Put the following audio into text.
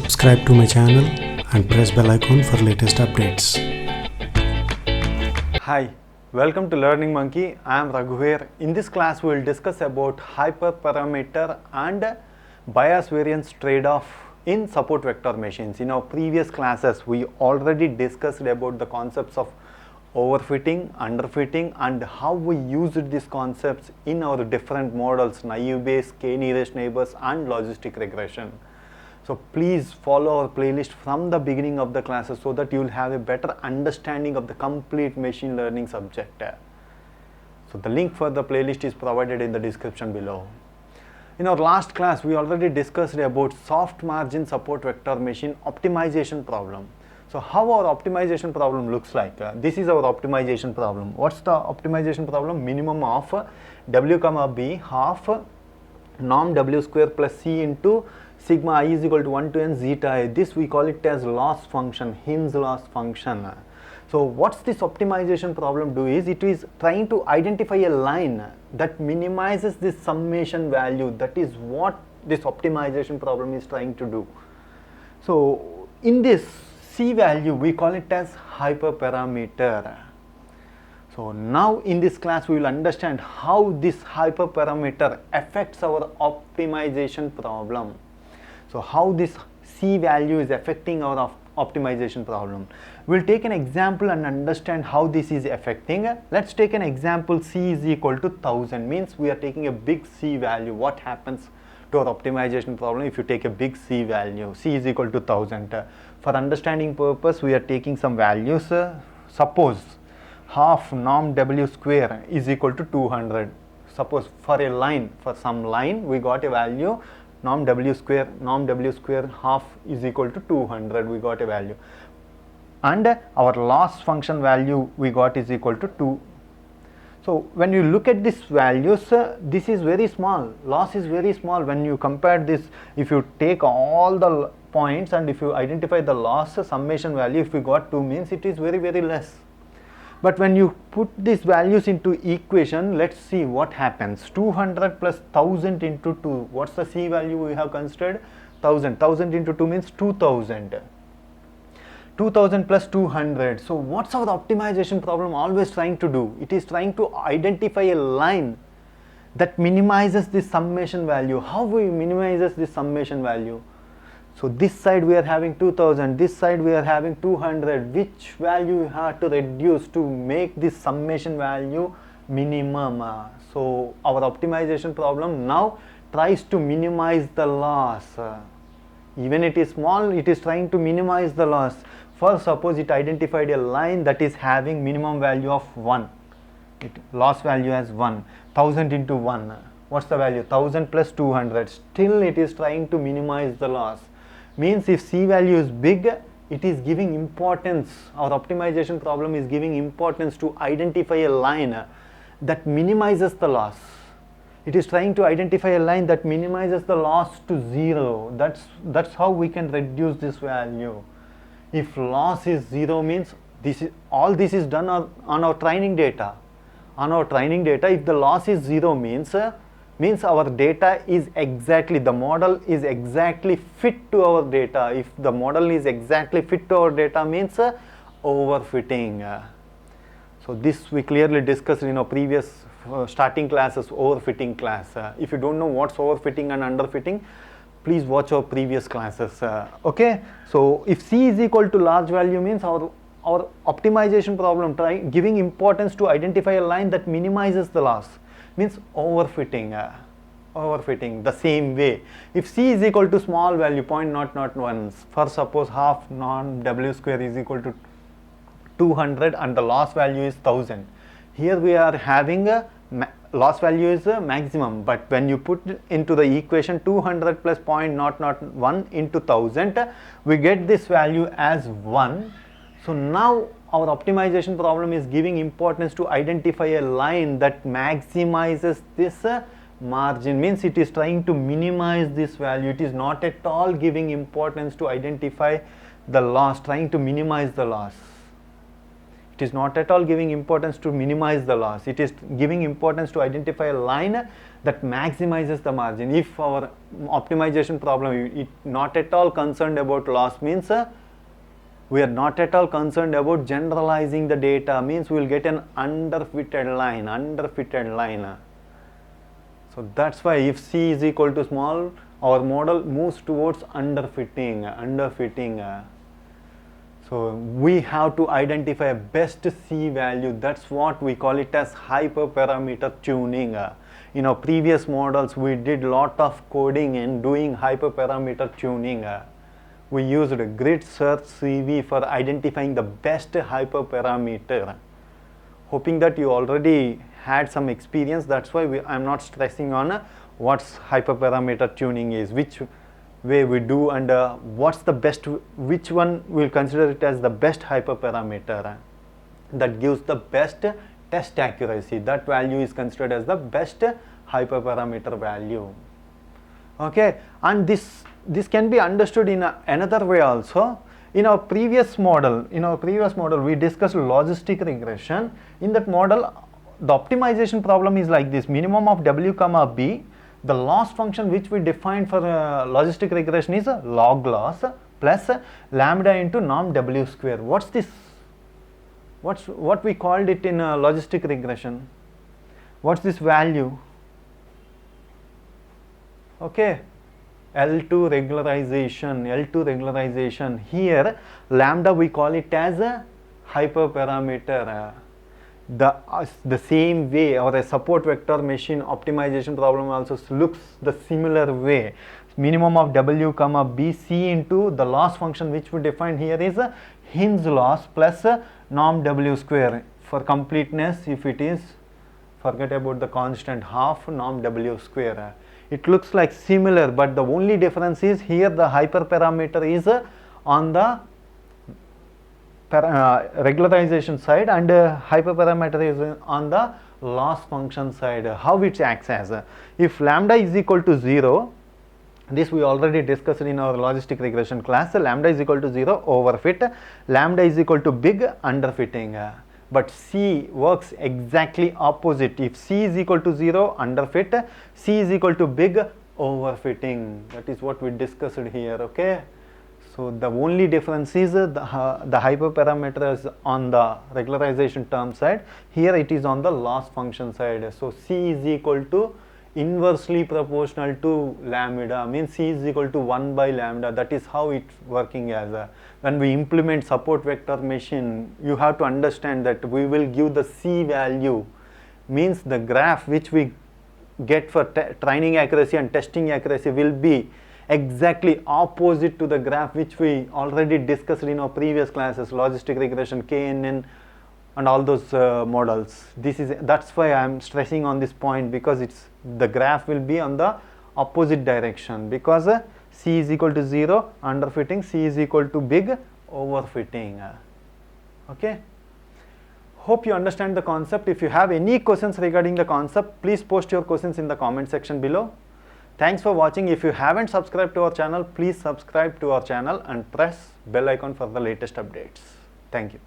subscribe to my channel and press bell icon for latest updates. Hi, welcome to Learning Monkey. I am Raghuveer. In this class we will discuss about hyperparameter and bias variance trade-off in support vector machines. In our previous classes we already discussed about the concepts of overfitting, underfitting, and how we used these concepts in our different models, naive Bayes, k-nearest neighbors, and logistic regression. So please follow our playlist from the beginning of the classes so that you will have a better understanding of the complete machine learning subject. So the link for the playlist is provided in the description below. In our last class we already discussed about soft margin support vector machine optimization problem. So how our optimization problem looks like? This is our optimization problem. What's the optimization problem? Minimum of w comma b half norm w square plus c into sigma I is equal to 1 to n zeta I. This we call it as loss function, Hinz loss function. So what's this optimization problem do is, it is trying to identify a line that minimizes this summation value. That is what this optimization problem is trying to do. So in this C value we call it as hyperparameter. So now in this class we will understand how this hyperparameter affects our optimization problem. So how this C value is affecting our optimization problem. We'll take an example and understand how this is affecting. Let's take an example. C is equal to 1000, means we are taking a big C value. What happens to our optimization problem if you take a big C value? C is equal to 1000. For understanding purpose we are taking some values. Suppose half norm w square is equal to 200. Suppose for a line, for some line we got a value norm w square half is equal to 200, we got a value, and our loss function value we got is equal to 2. So when you look at these values, this is very small, loss is very small when you compare this. If you take all the points and if you identify the loss summation value, if we got 2, means it is very less. But when you put these values into equation, let's see what happens. 200 plus 1000 into 2, what's the C value we have considered? 1000. 1000 into 2 means 2000. 2000 plus 200. So what's our optimization problem always trying to do? It is trying to identify a line that minimizes this summation value. How we minimizes this summation value? So this side we are having 2000, this side we are having 200. Which value you have to reduce to make this summation value minimum? So our optimization problem now tries to minimize the loss. Even it is small, it is trying to minimize the loss. First, suppose it identified a line that is having minimum value of 1. Loss value as 1. 1000 into 1. What's the value? 1000 plus 200. Still it is trying to minimize the loss. Means if C value is big, it is giving importance. Our optimization problem is giving importance to identify a line that minimizes the loss. It is trying to identify a line that minimizes the loss to 0. That's how we can reduce this value. If loss is 0, means all this is done on our training data. On our training data, if the loss is 0, means our data is exactly, the model is exactly fit to our data. If the model is exactly fit to our data, means overfitting. So this we clearly discussed in our previous starting classes, overfitting class. If you don't know what's overfitting and underfitting, please watch our previous classes. Okay, so if C is equal to large value, means our optimization problem giving importance to identify a line that minimizes the loss, means overfitting. Overfitting the same way. If C is equal to small value 0.001, for suppose half norm w square is equal to 200 and the loss value is 1000. Here we are having a loss value is a maximum, but when you put into the equation 200 plus 0.001 into 1000, we get this value as 1. So now our optimization problem is giving importance to identify a line that maximizes this margin, means it is trying to minimize this value. It is not at all giving importance to identify the loss, trying to minimize the loss. It is not at all giving importance to minimize the loss. It is giving importance to identify a line that maximizes the margin. If our optimization problem is not at all concerned about loss, means we are not at all concerned about generalizing the data, means we will get an underfitted line. So that's why if C is equal to small, our model moves towards underfitting. So we have to identify a best C value. That's what we call it as hyperparameter tuning. In our previous models, we did lot of coding in doing hyperparameter tuning. We used grid search CV for identifying the best hyperparameter. Hoping that you already had some experience. That's why I'm not stressing on what's hyperparameter tuning is, which way we do, and what's the best, which one we'll consider it as the best hyperparameter that gives the best test accuracy. That value is considered as the best hyperparameter value. Okay, and this can be understood in another way also. In our previous model, we discussed logistic regression. In that model, the optimization problem is like this: minimum of W comma B. The loss function which we defined for logistic regression is log loss plus lambda into norm W square. What's this? What we called it in logistic regression? What's this value? Okay, L2 regularization. Here lambda we call it as a hyperparameter. The same way, or a support vector machine optimization problem also looks the similar way. Minimum of W comma B, C into the loss function which we define here is a hinge loss plus norm W square. For completeness, if it is, forget about the constant, half norm W square. It looks like similar, but the only difference is here the hyperparameter is on the regularization side, and hyperparameter is on the loss function side. How it acts as, if lambda is equal to 0, this we already discussed in our logistic regression class. Lambda is equal to 0, overfit. Lambda is equal to big, underfitting. But C works exactly opposite. If C is equal to 0, underfit. C is equal to big, overfitting. That is what we discussed here. Okay. So the only difference is the hyperparameter is on the regularization term side. Here it is on the loss function side. So C is equal to inversely proportional to lambda, means C is equal to 1 by lambda. That is how it's working as when we implement support vector machine. You have to understand that we will give the C value, means the graph which we get for training accuracy and testing accuracy will be exactly opposite to the graph which we already discussed in our previous classes, logistic regression, KNN and all those models. That's why I am stressing on this point, because the graph will be on the opposite direction, because C is equal to 0, underfitting, C is equal to big, overfitting. Okay. Hope you understand the concept. If you have any questions regarding the concept, please post your questions in the comment section below. Thanks for watching. If you haven't subscribed to our channel, please subscribe to our channel and press bell icon for the latest updates. Thank you.